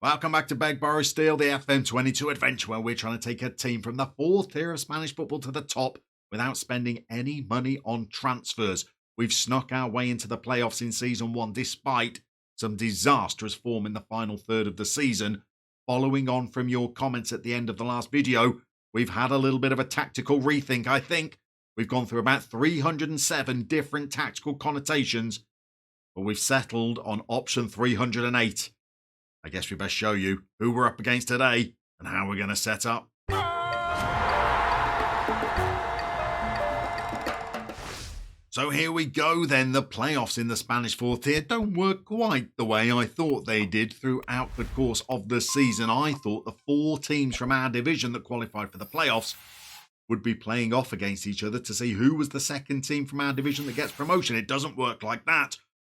Welcome back to Begborough Steel, the FM22 adventure where we're trying to take a team from the fourth tier of Spanish football to the top without spending any money on transfers. We've snuck our way into the playoffs in Season 1 despite some disastrous form in the final third of the season. Following on from your comments at the end of the last video, we've had a little bit of a tactical rethink, I think. We've gone through about 307 different tactical connotations, but we've settled on option 308. I guess we best show you who we're up against today and how we're going to set up. So here we go then. The playoffs in the Spanish fourth tier don't work quite the way I thought they did throughout the course of the season. I thought the four teams from our division that qualified for the playoffs would be playing off against each other to see who was the second team from our division that gets promotion. It doesn't work like that.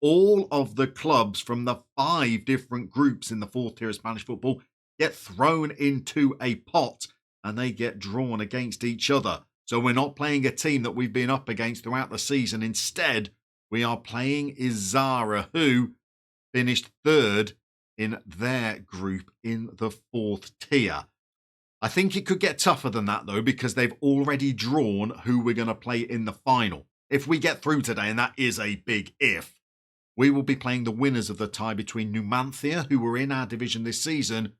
All of the clubs from the 5 different groups in the fourth tier of Spanish football get thrown into a pot and they get drawn against each other. So we're not playing a team that we've been up against throughout the season. Instead, we are playing Izara, who finished third in their group in the fourth tier. I think it could get tougher than that, though, because they've already drawn who we're going to play in the final. If we get through today, and that is a big if, we will be playing the winners of the tie between Numancia, who were in our division this season,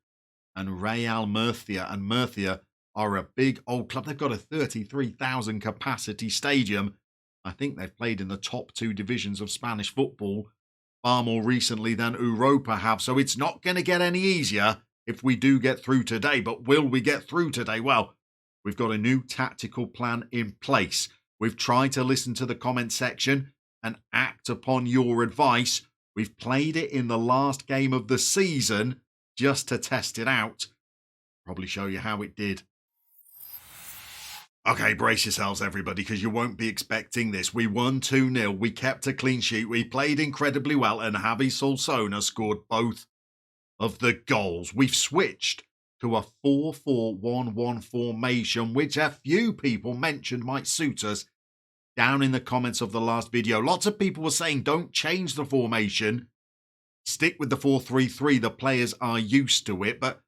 and Real Murcia. And Murcia are a big old club. They've got a 33,000 capacity stadium. I think they've played in the top 2 divisions of Spanish football far more recently than Europa have. So it's not going to get any easier if we do get through today. But will we get through today? Well, we've got a new tactical plan in place. We've tried to listen to the comment section and act upon your advice. We've played it in the last game of the season just to test it out. Probably show you how it did. Okay, brace yourselves, everybody, because you won't be expecting this. We won 2-0. We kept a clean sheet. We played incredibly well, and Javi Solsona scored both of the goals. We've switched to a 4-4-1-1 formation, which a few people mentioned might suit us down in the comments of the last video. Lots of people were saying, don't change the formation. Stick with the 4-3-3. The players are used to it, but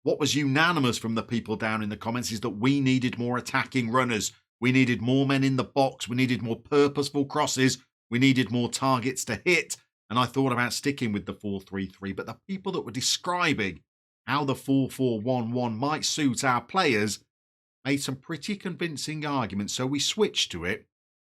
what was unanimous from the people down in the comments is that we needed more attacking runners. We needed more men in the box. We needed more purposeful crosses. We needed more targets to hit. And I thought about sticking with the 4-3-3. But the people that were describing how the 4-4-1-1 might suit our players made some pretty convincing arguments. So we switched to it.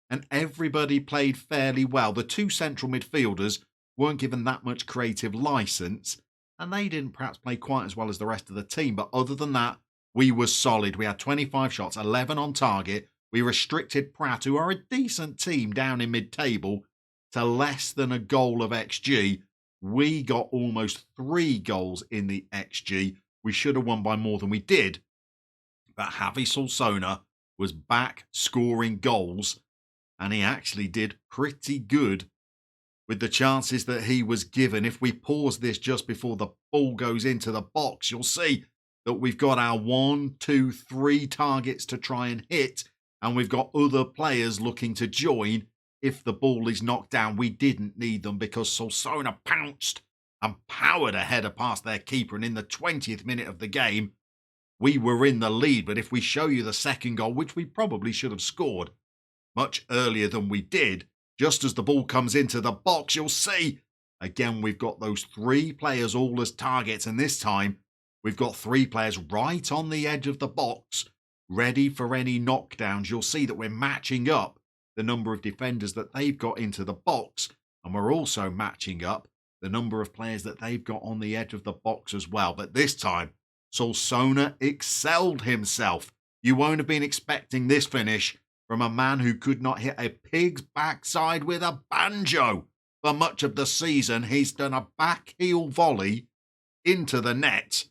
And everybody played fairly well. The 2 central midfielders weren't given that much creative license. And they didn't perhaps play quite as well as the rest of the team. But other than that, we were solid. We had 25 shots, 11 on target. We restricted Pratt, who are a decent team down in mid-table, to less than a goal of XG. We got almost 3 goals in the XG. We should have won by more than we did. But Javi Solsona was back scoring goals. And he actually did pretty good with the chances that he was given. If we pause this just before the ball goes into the box, you'll see that we've got our 1, 2, 3 targets to try and hit, and we've got other players looking to join if the ball is knocked down. We didn't need them because Solsona pounced and powered a header past their keeper, and in the 20th minute of the game, we were in the lead. But if we show you the second goal, which we probably should have scored much earlier than we did, just as the ball comes into the box, you'll see, again, we've got those 3 players all as targets. And this time, we've got 3 players right on the edge of the box, ready for any knockdowns. You'll see that we're matching up the number of defenders that they've got into the box. And we're also matching up the number of players that they've got on the edge of the box as well. But this time, Solsona excelled himself. You won't have been expecting this finish from a man who could not hit a pig's backside with a banjo. For much of the season, he's done a back heel volley into the net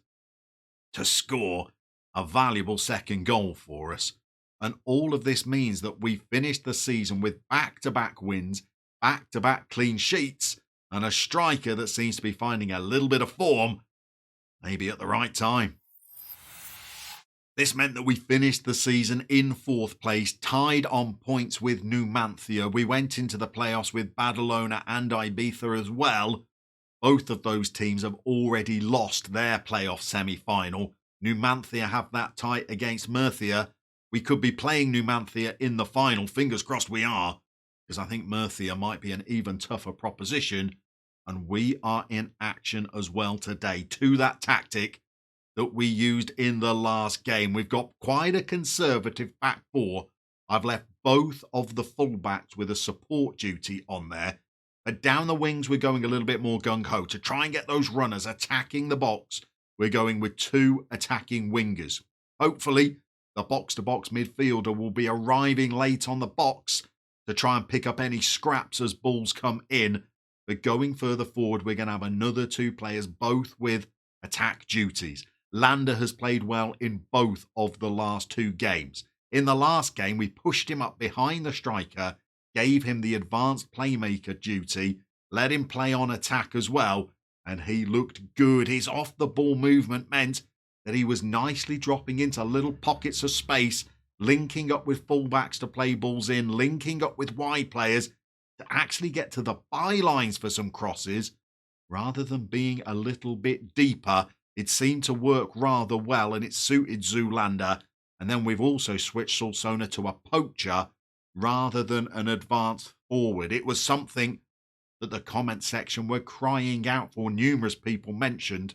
to score a valuable second goal for us. And all of this means that we finished the season with back-to-back wins, back-to-back clean sheets, and a striker that seems to be finding a little bit of form, maybe at the right time. This meant that we finished the season in 4th place, tied on points with Numancia. We went into the playoffs with Badalona and Ibiza as well. Both of those teams have already lost their playoff semi-final. Numantia have that tie against Murcia. We could be playing Numantia in the final. Fingers crossed we are, because I think Murcia might be an even tougher proposition. And we are in action as well today to that tactic that we used in the last game. We've got quite a conservative back four. I've left both of the fullbacks with a support duty on there. But down the wings, we're going a little bit more gung-ho. To try and get those runners attacking the box, we're going with two attacking wingers. Hopefully, the box-to-box midfielder will be arriving late on the box to try and pick up any scraps as balls come in. But going further forward, we're going to have another two players, both with attack duties. Lander has played well in both of the last two games. In the last game, we pushed him up behind the striker, gave him the advanced playmaker duty, let him play on attack as well, and he looked good. His off-the-ball movement meant that he was nicely dropping into little pockets of space, linking up with fullbacks to play balls in, linking up with wide players to actually get to the bylines for some crosses. Rather than being a little bit deeper, it seemed to work rather well, and it suited Zoolander. And then we've also switched Solsona to a poacher rather than an advanced forward. It was something that the comment section were crying out for. Numerous people mentioned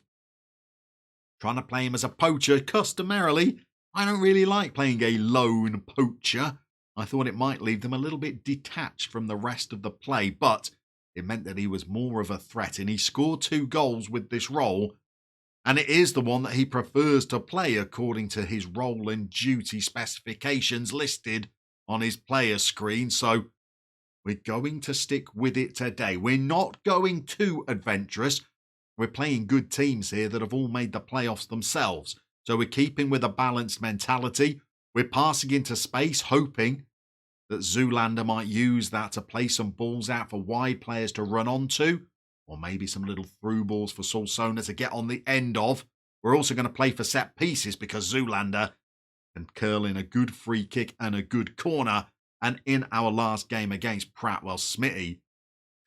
trying to play him as a poacher. Customarily, I don't really like playing a lone poacher. I thought it might leave them a little bit detached from the rest of the play, but it meant that he was more of a threat, and he scored 2 goals with this role, and it is the one that he prefers to play according to his role and duty specifications listed on his player screen. So we're going to stick with it today. We're not going too adventurous. We're playing good teams here that have all made the playoffs themselves. So we're keeping with a balanced mentality. We're passing into space, hoping that Zoolander might use that to play some balls out for wide players to run onto, or maybe some little through balls for Solsona to get on the end of. We're also going to play for set pieces because Zoolander can curl in a good free kick and a good corner. And in our last game against Pratt, well, Smitty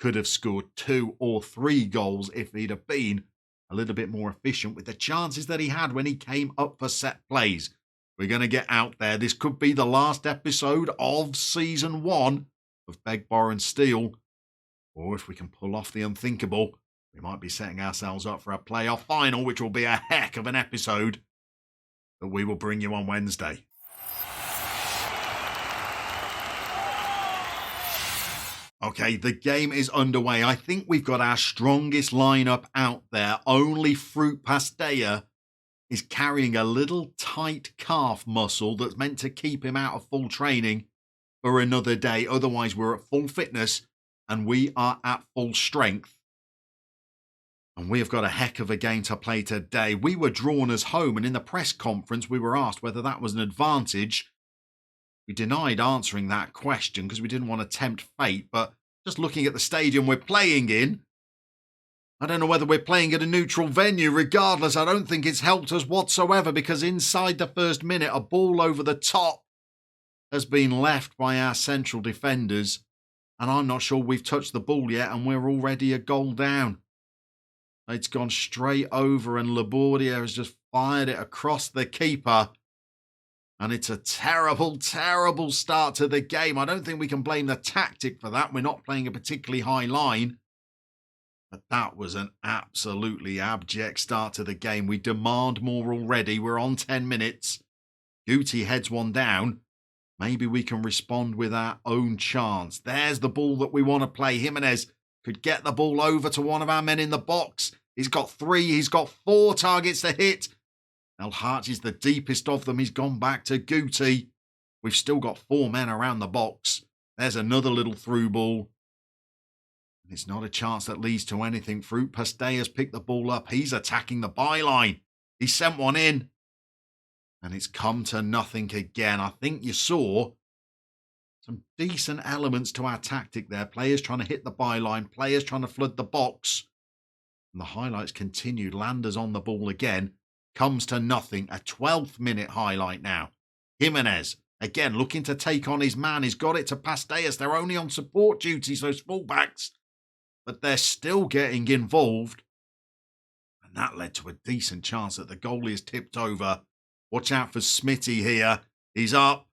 could have scored 2 or 3 goals if he'd have been a little bit more efficient with the chances that he had when he came up for set plays. We're going to get out there. This could be the last episode of Season 1 of Beg, Borrow and Steal. Or if we can pull off the unthinkable, we might be setting ourselves up for a playoff final, which will be a heck of an episode that we will bring you on Wednesday. Okay, the game is underway. I think we've got our strongest lineup out there. Only Fruit Pastella is carrying a little tight calf muscle that's meant to keep him out of full training for another day. Otherwise, we're at full fitness and we are at full strength. And we have got a heck of a game to play today. We were drawn as home, and in the press conference, we were asked whether that was an advantage. We denied answering that question because we didn't want to tempt fate, but just looking at the stadium we're playing in, I don't know whether we're playing at a neutral venue. Regardless, I don't think it's helped us whatsoever because inside the first minute, a ball over the top has been left by our central defenders, and I'm not sure we've touched the ball yet, and we're already a goal down. It's gone straight over, and Labordia has just fired it across the keeper. And it's a terrible, terrible start to the game. I don't think we can blame the tactic for that. We're not playing a particularly high line. But that was an absolutely abject start to the game. We demand more already. We're on 10 minutes. Guti heads one down. Maybe we can respond with our own chance. There's the ball that we want to play. Jimenez could get the ball over to one of our men in the box. He's got 3. He's got 4 targets to hit. El Hart is the deepest of them. He's gone back to Guti. We've still got 4 men around the box. There's another little through ball. And it's not a chance that leads to anything. Fruit Pastella's picked the ball up. He's attacking the byline. He sent one in. And it's come to nothing again. I think you saw some decent elements to our tactic there. Players trying to hit the byline. Players trying to flood the box. And the highlights continued. Landers on the ball again. Comes to nothing. A 12th minute highlight now. Jimenez, again, looking to take on his man. He's got it to Pasteas. They're only on support duties, those fullbacks. but they're still getting involved. And that led to a decent chance that the goalie is tipped over. Watch out for Smitty here. He's up.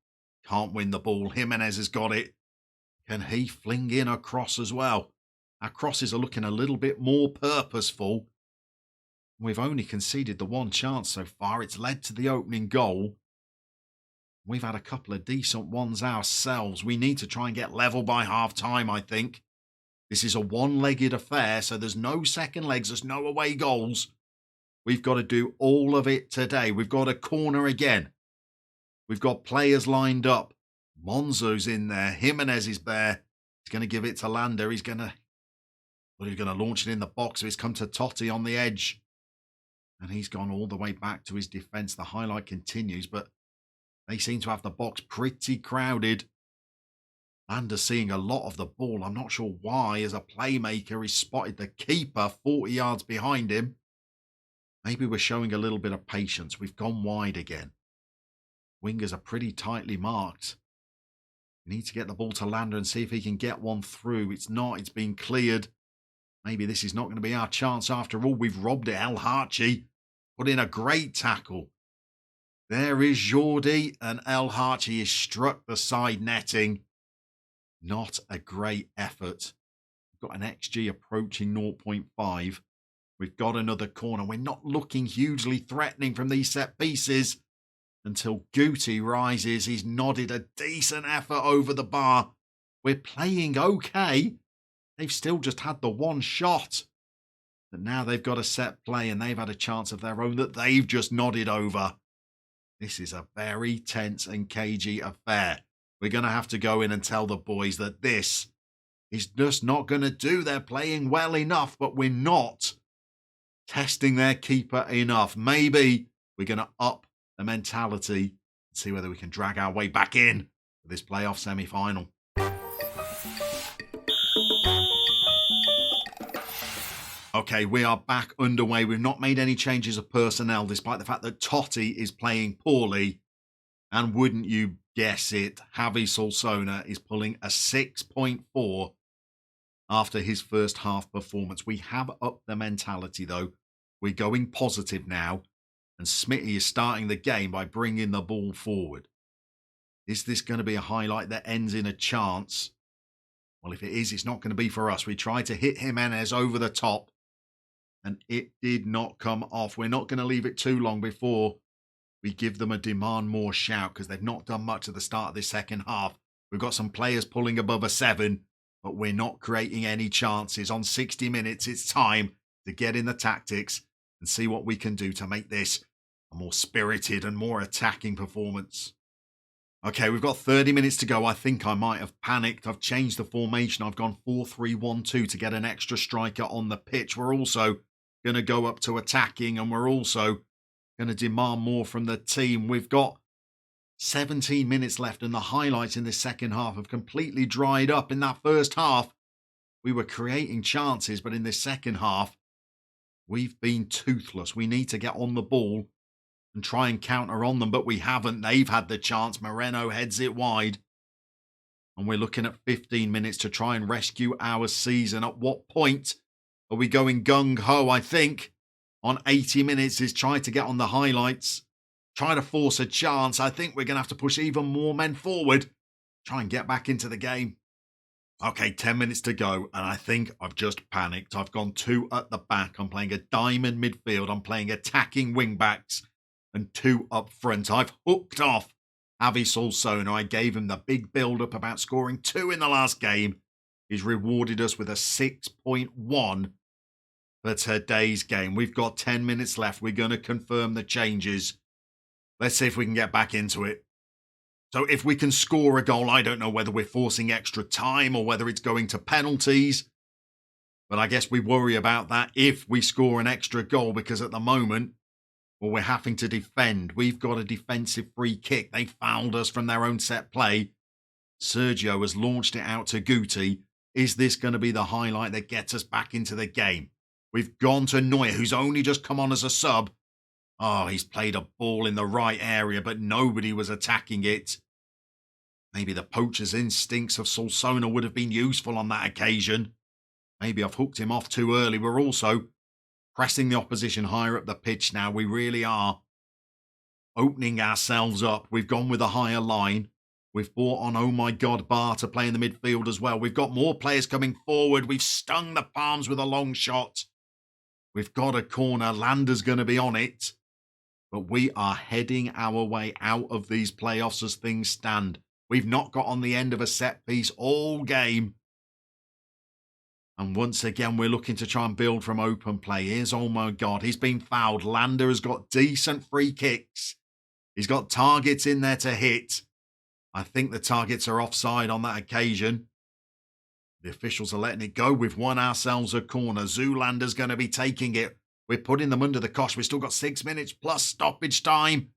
Can't win the ball. Jimenez has got it. Can he fling in a cross as well? Our crosses are looking a little bit more purposeful. We've only conceded the one chance so far. It's led to the opening goal. We've had a couple of decent ones ourselves. We need to try and get level by half-time, I think. This is a one-legged affair, so there's no second legs, there's no away goals. We've got to do all of it today. We've got a corner again. We've got players lined up. Monzo's in there. Jimenez is there. He's going to give it to Lander. He's going to launch it in the box. So he's come to Totti on the edge. And he's gone all the way back to his defence. The highlight continues, but they seem to have the box pretty crowded. Lander's seeing a lot of the ball. I'm not sure why. As a playmaker, he's spotted the keeper 40 yards behind him. Maybe we're showing a little bit of patience. We've gone wide again. Wingers are pretty tightly marked. We need to get the ball to Lander and see if he can get one through. It's not. It's been cleared. Maybe this is not going to be our chance after all. We've robbed it. El Harchi put in a great tackle. There is Jordi, and El Harchi has struck the side netting. Not a great effort. We've got an XG approaching 0.5. We've got another corner. We're not looking hugely threatening from these set pieces until Guti rises. He's nodded a decent effort over the bar. We're playing okay. They've still just had the one shot. But now they've got a set play and they've had a chance of their own that they've just nodded over. This is a very tense and cagey affair. We're going to have to go in and tell the boys that this is just not going to do. They're playing well enough, but we're not testing their keeper enough. Maybe we're going to up the mentality and see whether we can drag our way back in for this playoff semi-final. Okay, we are back underway. We've not made any changes of personnel, despite the fact that Totti is playing poorly. And wouldn't you guess it, Javi Solsona is pulling a 6.4 after his first half performance. We have upped the mentality, though. We're going positive now. And Smitty is starting the game by bringing the ball forward. Is this going to be a highlight that ends in a chance? Well, if it is, it's not going to be for us. We tried to hit Jimenez over the top, and it did not come off. We're not going to leave it too long before we give them a demand more shout, because they've not done much at the start of this second half. We've got some players pulling above a 7, but we're not creating any chances. On 60 minutes, it's time to get in the tactics and see what we can do to make this a more spirited and more attacking performance. Okay, we've got 30 minutes to go. I think I might have panicked. I've changed the formation. I've gone 4-3-1-2 to get an extra striker on the pitch. We're also going to go up to attacking, and we're also going to demand more from the team. We've got 17 minutes left, and the highlights in this second half have completely dried up. In that first half, we were creating chances, but in this second half, we've been toothless. We need to get on the ball and try and counter on them, but we haven't. They've had the chance. Moreno heads it wide. And we're looking at 15 minutes to try and rescue our season. At what point are we going gung-ho? I think on 80 minutes is try to get on the highlights, try to force a chance. I think we're going to have to push even more men forward, try and get back into the game. Okay, 10 minutes to go, and I think I've just panicked. I've gone 2 at the back. I'm playing a diamond midfield. I'm playing attacking wing-backs and 2 up front. I've hooked off Javi Solsona. I gave him the big build-up about scoring 2 in the last game. He's rewarded us with a 6.1 for today's game. We've got 10 minutes left. We're going to confirm the changes. Let's see if we can get back into it. So if we can score a goal, I don't know whether we're forcing extra time or whether it's going to penalties. But I guess we worry about that if we score an extra goal, because at the moment, well, we're having to defend. We've got a defensive free kick. They fouled us from their own set play. Sergio has launched it out to Guti. Is this going to be the highlight that gets us back into the game? We've gone to Neuer, who's only just come on as a sub. Oh, he's played a ball in the right area, but nobody was attacking it. Maybe the poacher's instincts of Solsona would have been useful on that occasion. Maybe I've hooked him off too early. We're also pressing the opposition higher up the pitch now. We really are opening ourselves up. We've gone with a higher line. We've brought on, oh my God, Bar to play in the midfield as well. We've got more players coming forward. We've stung the Palms with a long shot. We've got a corner. Lander's going to be on it. But we are heading our way out of these playoffs as things stand. We've not got on the end of a set piece all game. And once again, we're looking to try and build from open play. Here's, oh my God, he's been fouled. Lander has got decent free kicks. He's got targets in there to hit. I think the targets are offside on that occasion. The officials are letting it go. We've won ourselves a corner. Zoolander's going to be taking it. We're putting them under the cosh. We've still got 6 minutes plus stoppage time.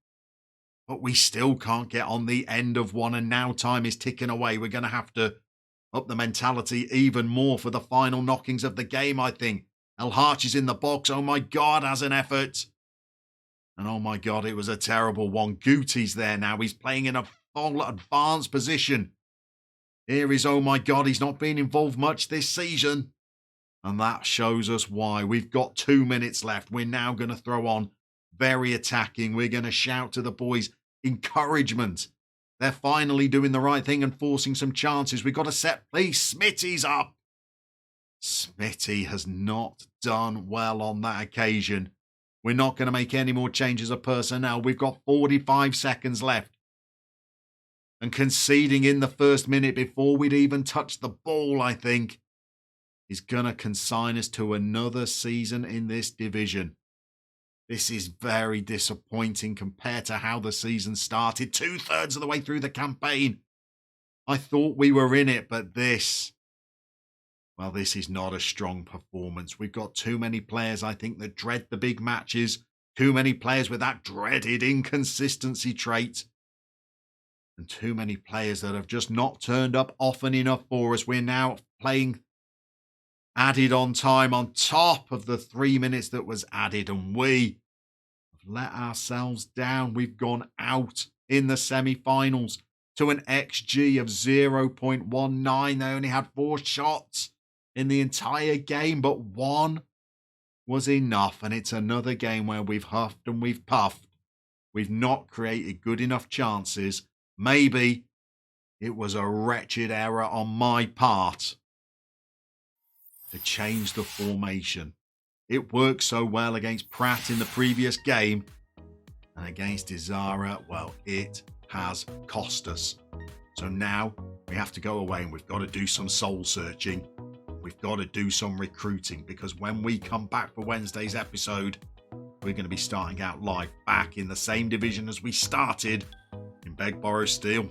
But we still can't get on the end of one. And now time is ticking away. We're going to have to up the mentality even more for the final knockings of the game, I think. El Harch is in the box. Oh, my God, has an effort. And oh, my God, it was a terrible one. Guti's there now. He's playing in a full advanced position. Here is, oh, my God, he's not been involved much this season. And that shows us why. We've got 2 minutes left. We're now going to throw on very attacking. We're going to shout to the boys encouragement. They're finally doing the right thing and forcing some chances. We've got a set piece. Smitty's up. Smitty has not done well on that occasion. We're not going to make any more changes of personnel. We've got 45 seconds left. And conceding in the first minute before we'd even touched the ball, I think, is going to consign us to another season in this division. This is very disappointing compared to how the season started. 2/3 of the way through the campaign. I thought we were in it, but this is not a strong performance. We've got too many players, I think, that dread the big matches. Too many players with that dreaded inconsistency trait. And too many players that have just not turned up often enough for us. We're now playing added on time on top of the 3 minutes that was added, and we have let ourselves down. We've gone out in the semi-finals to an XG of 0.19. They only had 4 shots in the entire game, but 1 was enough, and it's another game where we've huffed and we've puffed. We've not created good enough chances. Maybe it was a wretched error on my part to change the formation. It worked so well against Pratt in the previous game, and against Izara, well, it has cost us. So now we have to go away and we've got to do some soul searching. We've got to do some recruiting, because when we come back for Wednesday's episode, we're going to be starting out live back in the same division as we started in Beg Borrow Steel.